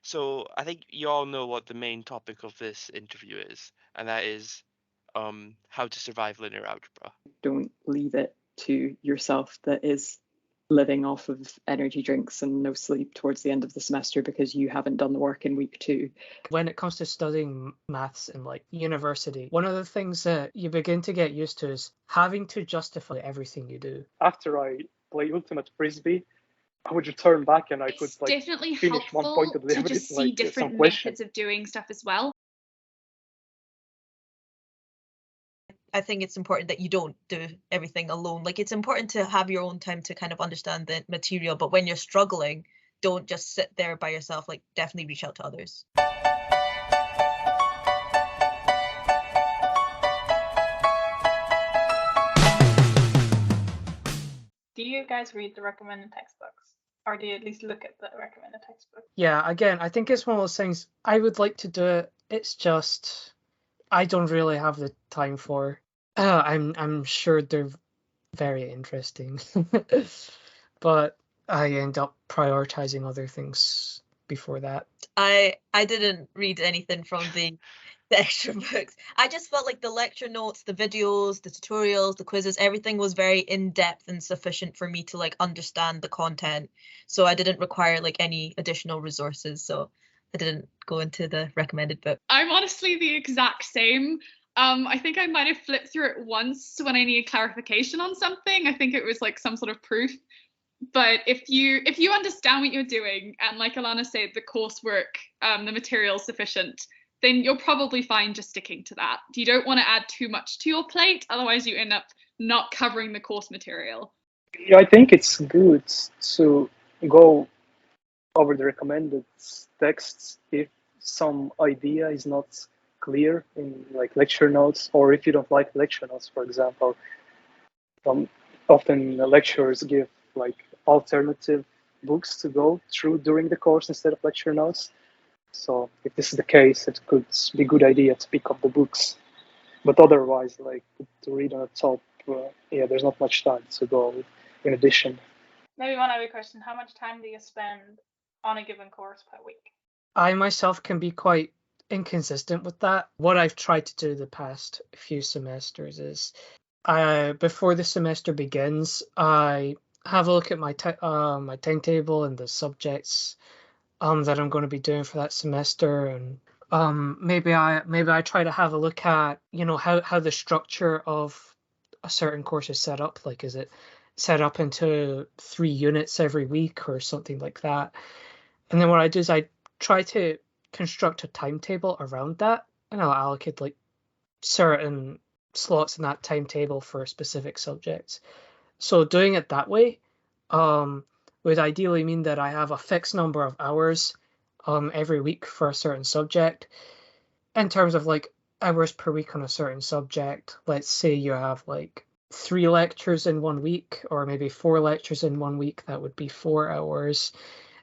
So I think you all know what the main topic of this interview is, and that is how to survive linear algebra. Don't leave it to yourself that is living off of energy drinks and no sleep towards the end of the semester because you haven't done the work in week 2. When it comes to studying maths in like university, one of the things that you begin to get used to is having to justify everything you do. After I play Ultimate Frisbee, I would return back and I could It's definitely finish one helpful point of to the just see different methods of doing stuff as well. I think it's important that you don't do everything alone. Like, it's important to have your own time to kind of understand the material, but when you're struggling, don't just sit there by yourself. Like, definitely reach out to others. Do you guys read the recommended textbooks? Or do you at least look at the recommended textbook? Yeah, again, I think it's one of those things I would like to do it. It's just I don't really have the time for. I'm sure they're very interesting, but I end up prioritizing other things before that. I didn't read anything from the extra books. I just felt like the lecture notes, the videos, the tutorials, the quizzes, everything was very in-depth and sufficient for me to like understand the content. So I didn't require like any additional resources. So I didn't go into the recommended book. I'm honestly the exact same. I think I might have flipped through it once when I needed clarification on something. I think it was like some sort of proof. But if you understand what you're doing, and like Alana said, the coursework, the material's sufficient, then you're probably fine just sticking to that. You don't want to add too much to your plate, otherwise you end up not covering the course material. Yeah, I think it's good to go over the recommended texts if some idea is not clear in like lecture notes, or if you don't like lecture notes, for example. Often the lecturers give like alternative books to go through during the course instead of lecture notes. So if this is the case, it could be a good idea to pick up the books. But otherwise, like to read on the top, there's not much time to go in addition. Maybe one other question. How much time do you spend on a given course per week? I myself can be quite inconsistent with that. What I've tried to do the past few semesters is before the semester begins, I have a look at my timetable and the subjects that I'm going to be doing for that semester, and maybe I try to have a look at how the structure of a certain course is set up. Like, is it set up into 3 units every week or something like that? And then what I do is I try to construct a timetable around that, and I'll allocate like certain slots in that timetable for specific subjects. So doing it that way would ideally mean that I have a fixed number of hours every week for a certain subject. In terms of like hours per week on a certain subject, let's say you have like 3 lectures in 1 week, or maybe 4 lectures in 1 week, that would be 4 hours.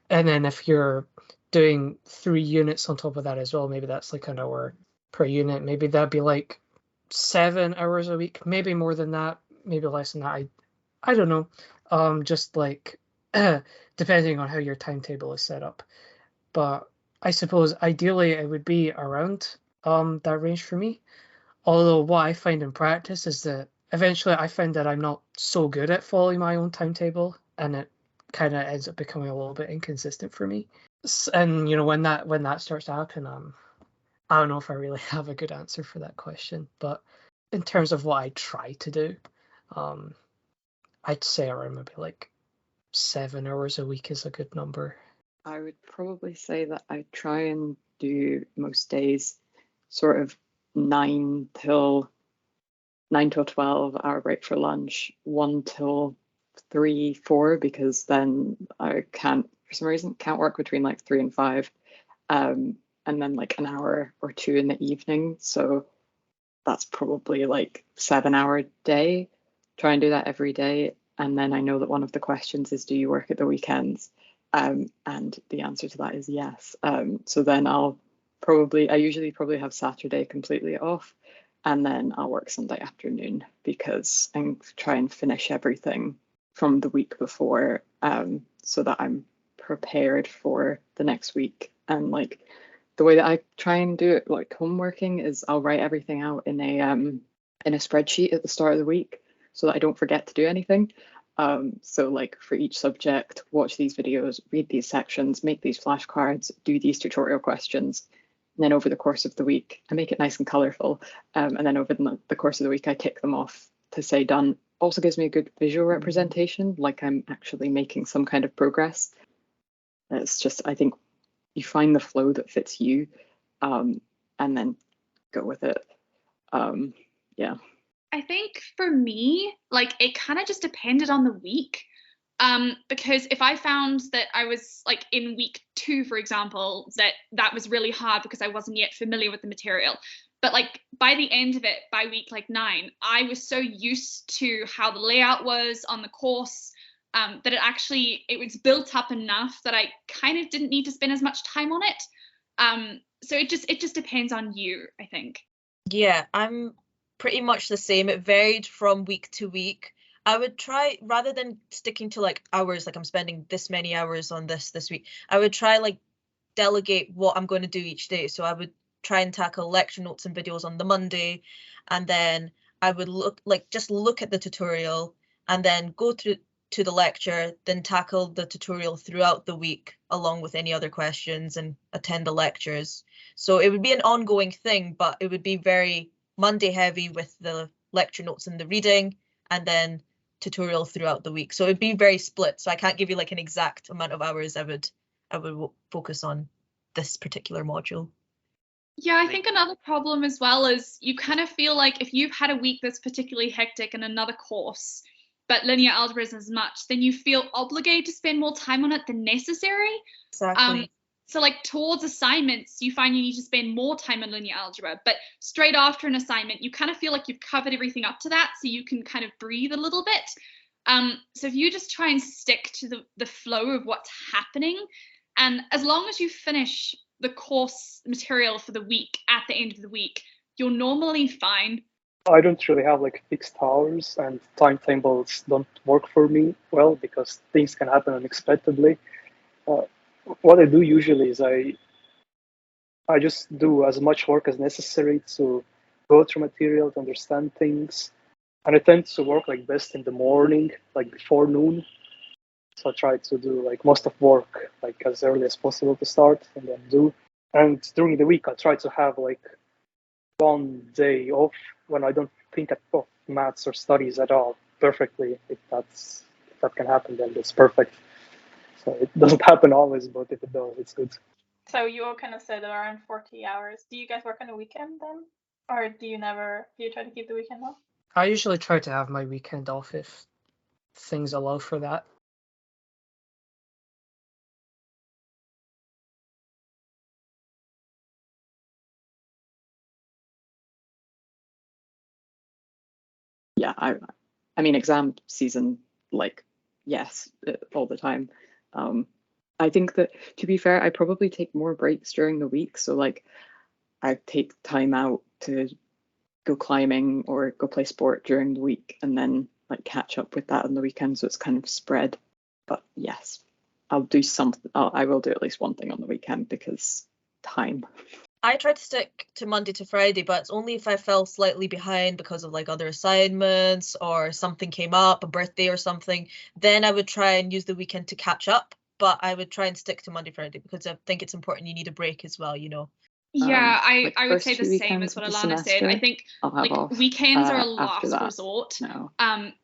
And then if you're doing 3 units on top of that as well, maybe that's like an hour per unit. Maybe that'd be like 7 hours a week, maybe more than that, maybe less than that. I don't know. Just like depending on how your timetable is set up. But I suppose ideally it would be around that range for me. Although what I find in practice is that eventually I find that I'm not so good at following my own timetable, and it kind of ends up becoming a little bit inconsistent for me. And when that starts to happen, I don't know if I really have a good answer for that question. But in terms of what I try to do, I'd say around maybe like 7 hours a week is a good number. I would probably say that I try and do most days sort of 9 till 12, hour break for lunch, 1 till 3, 4, because then I can't, for some reason, can't work between like 3 and 5, and then like an hour or 2 in the evening. So that's probably like 7-hour day. Try and do that every day. And then I know that one of the questions is, do you work at the weekends? And the answer to that is yes. So then I usually probably have Saturday completely off, and then I'll work Sunday afternoon and try and finish everything from the week before, so that I'm prepared for the next week. And like the way that I try and do it, like homeworking, is I'll write everything out in a spreadsheet at the start of the week so that I don't forget to do anything. So like for each subject, watch these videos, read these sections, make these flashcards, do these tutorial questions. And then over the course of the week, I make it nice and colourful. And then over the course of the week, I tick them off to say done. Also gives me a good visual representation, like I'm actually making some kind of progress. It's just, I think you find the flow that fits you, and then go with it. Yeah. I think for me, like it kind of just depended on the week. Because if I found that I was like in week 2, for example, that was really hard because I wasn't yet familiar with the material. But like by the end of it, by week like 9, I was so used to how the layout was on the course, that it was built up enough that I kind of didn't need to spend as much time on it. So it just depends on you, I think. Yeah, I'm pretty much the same. It varied from week to week. I would try, rather than sticking to like hours, like I'm spending this many hours on this week, I would try like delegate what I'm going to do each day. So I would try and tackle lecture notes and videos on the Monday, and then I would look at the tutorial and then go through to the lecture, then tackle the tutorial throughout the week along with any other questions and attend the lectures. So it would be an ongoing thing, but it would be very Monday heavy with the lecture notes and the reading, and then tutorial throughout the week. So it'd be very split. So I can't give you like an exact amount of hours I would focus on this particular module. Yeah, I think another problem as well is you kind of feel like if you've had a week that's particularly hectic in another course, but linear algebra isn't as much, then you feel obligated to spend more time on it than necessary. Exactly. So like towards assignments, you find you need to spend more time on linear algebra, but straight after an assignment, you kind of feel like you've covered everything up to that, so you can kind of breathe a little bit. So if you just try and stick to the flow of what's happening, and as long as you finish the course material for the week at the end of the week, you're normally fine. I don't really have like fixed hours, and timetables don't work for me well because things can happen unexpectedly. What I do usually is I just do as much work as necessary to go through material, to understand things. And I tend to work like best in the morning, like before noon. So I try to do like most of work like as early as possible to start and then do. And during the week, I try to have like one day off when I don't think of maths or studies at all perfectly. If that can happen, then it's perfect. So it doesn't happen always, but if it does, it's good. So you all kind of said around 40 hours. Do you guys work on a weekend then? Or do you try to keep the weekend off? I usually try to have my weekend off if things allow for that. Yeah, I mean, exam season, like, yes, all the time. I think that, to be fair, I probably take more breaks during the week. So like I take time out to go climbing or go play sport during the week and then like catch up with that on the weekend. So it's kind of spread. But yes, I'll do something. I will do at least one thing on the weekend because time. I try to stick to Monday to Friday, but it's only if I fell slightly behind because of like other assignments or something came up, a birthday or something. Then I would try and use the weekend to catch up. But I would try and stick to Monday, Friday because I think it's important. You need a break as well, you know. Yeah, Like I would say first the 2 same as weekends what of the Alana said. I semester, think I'll have like off. weekends are a After last that, resort. no.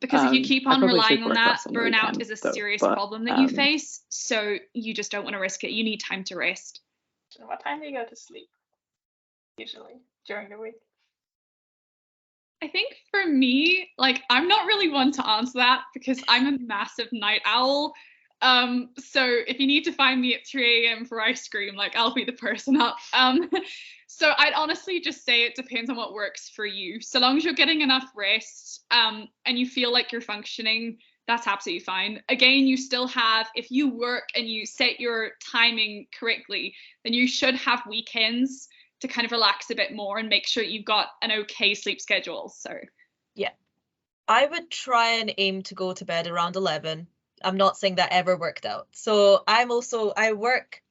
Because if you keep I on probably relying should on work that, less on the burnout weekend, is a though, serious but, problem that you face. So you just don't want to risk it. You need time to rest. So what time do you go to sleep? Usually during the week. I think for me, like I'm not really one to answer that because I'm a massive night owl. So if you need to find me at 3 a.m. for ice cream, like I'll be the person up. So I'd honestly just say it depends on what works for you. So long as you're getting enough rest, and you feel like you're functioning, that's absolutely fine. Again, you still have, if you work and you set your timing correctly, then you should have weekends to kind of relax a bit more and make sure you've got an okay sleep schedule. So yeah, I would try and aim to go to bed around 11. I'm not saying that ever worked out. So I work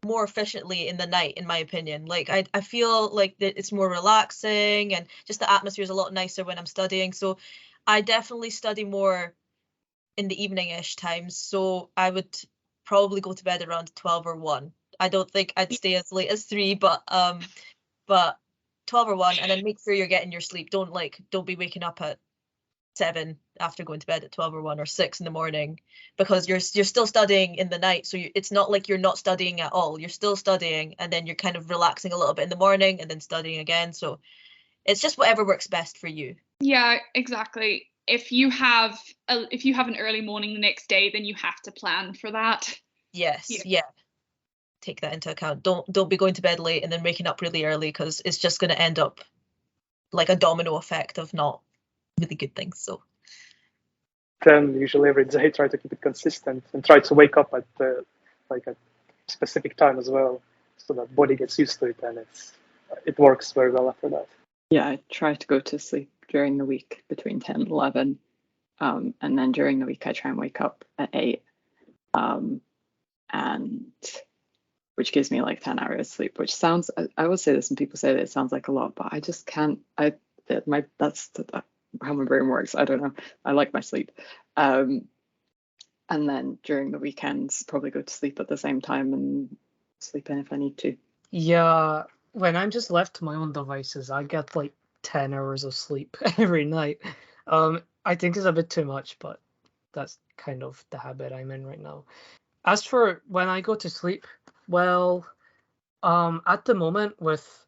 more efficiently in the night, in my opinion. Like I feel like that it's more relaxing, and just the atmosphere is a lot nicer when I'm studying. So I definitely study more in the evening-ish times. So I would probably go to bed around 12 or 1. I don't think I'd stay as late as 3, but 12 or 1, and then make sure you're getting your sleep. Don't be waking up at 7 after going to bed at 12 or 1 or 6 in the morning, because you're still studying in the night. So it's not like you're not studying at all. You're still studying, and then you're kind of relaxing a little bit in the morning and then studying again. So it's just whatever works best for you. Yeah, exactly. If you have an early morning the next day, then you have to plan for that. Yes, yeah. Take that into account. Don't be going to bed late and then waking up really early, because it's just going to end up like a domino effect of not really good things. So then usually every day try to keep it consistent and try to wake up at like a specific time as well, so that body gets used to it, and it works very well after that. Yeah, I try to go to sleep during the week between 10 and 11. And then during the week, I try and wake up at 8. And which gives me like 10 hours sleep, which sounds, I will say this and people say that it sounds like a lot, but I just can't, that's how my brain works. I don't know. I like my sleep. And then during the weekends, probably go to sleep at the same time and sleep in if I need to. Yeah, when I'm just left to my own devices, I get like 10 hours of sleep every night. I think it's a bit too much, but that's kind of the habit I'm in right now. As for when I go to sleep, well, at the moment, with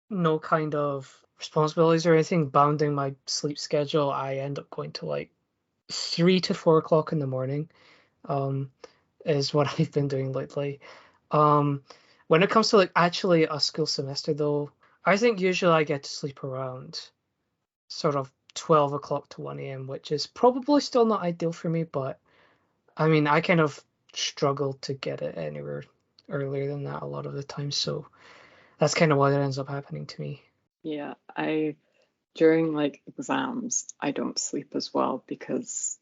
no kind of responsibilities or anything bounding my sleep schedule, I end up going to like 3 to 4 o'clock in the morning, is what I've been doing lately. When it comes to like actually a school semester though, I think usually I get to sleep around sort of 12 o'clock to 1 a.m., which is probably still not ideal for me, but I mean, I kind of struggle to get it anywhere earlier than that a lot of the time, so that's kind of what ends up happening to me. Yeah, during like exams, I don't sleep as well because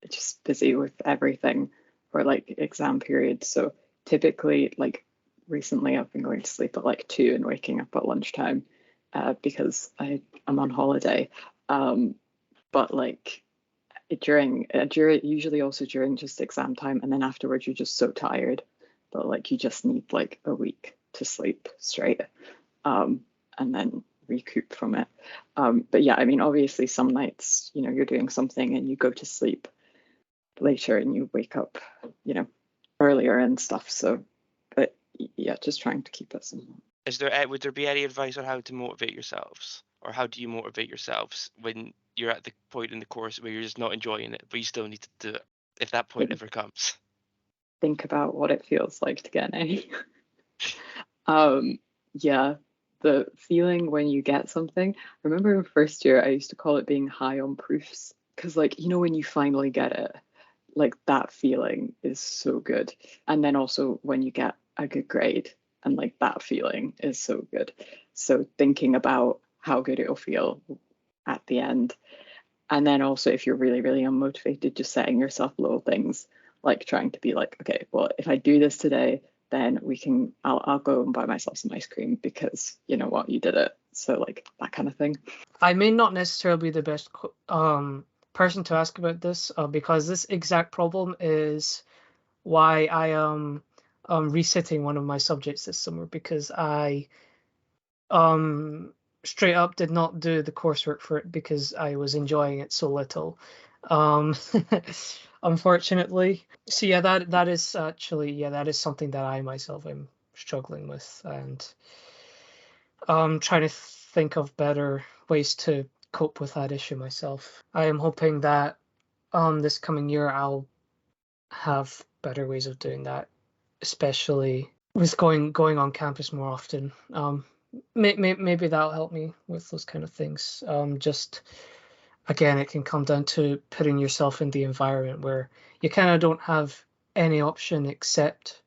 it's just busy with everything for like exam periods. So typically, like recently, I've been going to sleep at like 2 and waking up at lunchtime because I'm on holiday. But like during usually also during just exam time, and then afterwards you're just so tired that like you just need like a week to sleep straight, and then recoup from it. But yeah, I mean, obviously some nights, you're doing something and you go to sleep later and you wake up, earlier and stuff. So, but yeah, just trying to keep it simple. Would there be any advice on how to motivate yourselves, or how do you motivate yourselves when you're at the point in the course where you're just not enjoying it, but you still need to do it, if that point ever comes? Think about what it feels like to get an A. Yeah, the feeling when you get something. I remember in first year, I used to call it being high on proofs, because like, when you finally get it, like that feeling is so good. And then also when you get a good grade, and like that feeling is so good. So thinking about how good it'll feel at the end. And then also if you're really, really unmotivated, just setting yourself little things, like trying to be like, okay, well, if I do this today, then I'll go and buy myself some ice cream because you know what, you did it. So like that kind of thing. I may not necessarily be the best person to ask about this, because this exact problem is why I am resitting one of my subjects this summer, because I straight up did not do the coursework for it because I was enjoying it so little, unfortunately. So yeah, that is something that I myself am struggling with, and trying to think of better ways to cope with that issue myself. I am hoping that this coming year I'll have better ways of doing that, especially with going on campus more often. Maybe that'll help me with those kind of things. Just again, it can come down to putting yourself in the environment where you kind of don't have any option except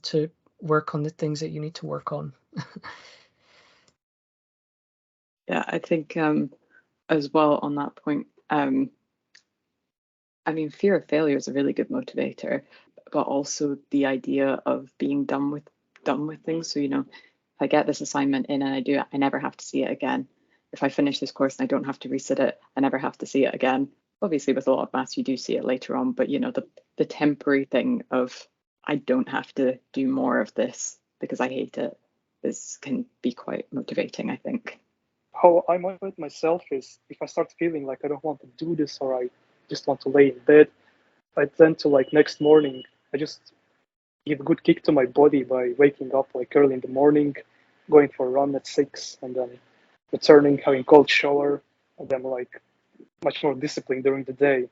to work on the things that you need to work on. Yeah, I think as well on that point, I mean, fear of failure is a really good motivator, but also the idea of being done with things. So, if I get this assignment in and I do it, I never have to see it again. If I finish this course and I don't have to resit it, I never have to see it again. Obviously, with a lot of maths, you do see it later on, but the temporary thing of I don't have to do more of this because I hate it can be quite motivating, I think. How I motivate myself is if I start feeling like I don't want to do this or I just want to lay in bed, I tend to next morning, I just give a good kick to my body by waking up early in the morning, going for a run at 6, and then returning, having cold shower, and then much more disciplined during the day.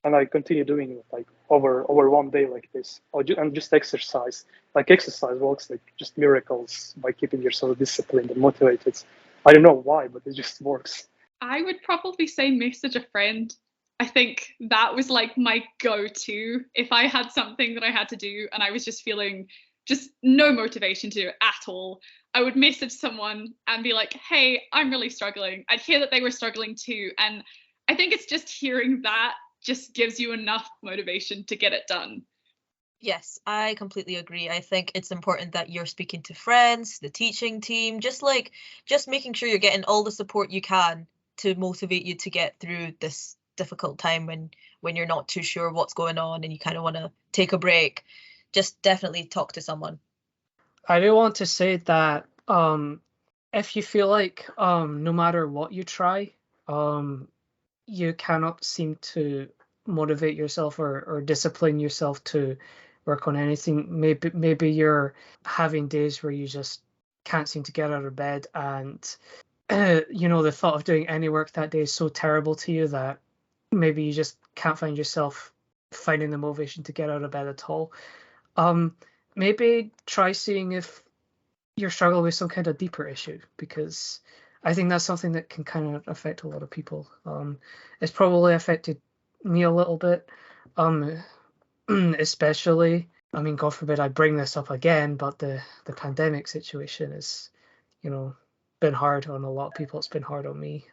And I continue doing it over one day like this. And just exercise. Exercise works just miracles by keeping yourself disciplined and motivated. I don't know why, but it just works. I would probably say message a friend. I think that was my go-to. If I had something that I had to do and I was just feeling just no motivation to do it at all, I would message someone and be like, hey, I'm really struggling. I'd hear that they were struggling too. And I think it's just hearing that just gives you enough motivation to get it done. Yes, I completely agree. I think it's important that you're speaking to friends, the teaching team, just making sure you're getting all the support you can to motivate you to get through this difficult time when you're not too sure what's going on and you kind of want to take a break. Just definitely talk to someone. I do want to say that if you feel like no matter what you try, you cannot seem to motivate yourself or discipline yourself to work on anything. Maybe you're having days where you just can't seem to get out of bed, and the thought of doing any work that day is so terrible to you that maybe you just can't find yourself finding the motivation to get out of bed at all. Maybe try seeing if you're struggling with some kind of deeper issue, because I think that's something that can kind of affect a lot of people. It's probably affected me a little bit, especially, I mean, God forbid I bring this up again, but the pandemic situation is, been hard on a lot of people. It's been hard on me.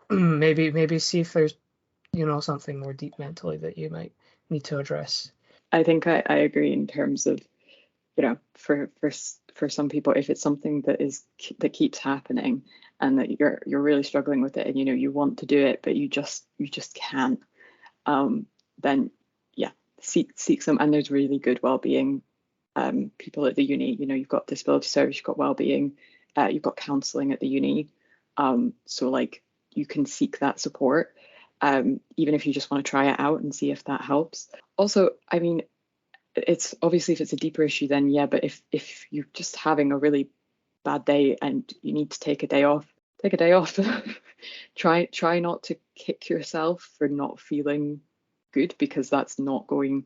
Maybe see if there's, something more deep mentally that you might need to address. I think I agree in terms of, for some people, if it's something that keeps happening and that you're really struggling with it and you want to do it but you just can't, then seek some. And there's really good well-being people at the uni. You've got disability service, you've got well-being, you've got counselling at the uni, so you can seek that support, even if you just want to try it out and see if that helps. Also, I mean, it's obviously, if it's a deeper issue, then but if you're just having a really bad day and you need to take a day off, try not to kick yourself for not feeling good, because that's not going,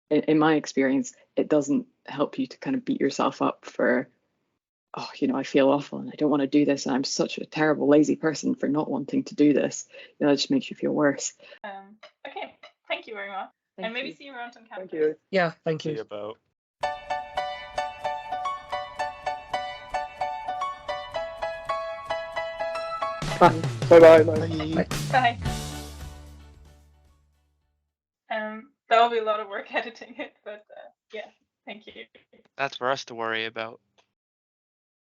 in my experience, it doesn't help you to kind of beat yourself up for, I feel awful and I don't want to do this and I'm such a terrible lazy person for not wanting to do this. That just makes you feel worse. Okay, thank you very much. And maybe see you around on campus. Thank you. Yeah, thank See you. you about. Bye. Bye-bye. Bye. Bye. That'll be a lot of work editing it, but yeah, thank you. That's for us to worry about.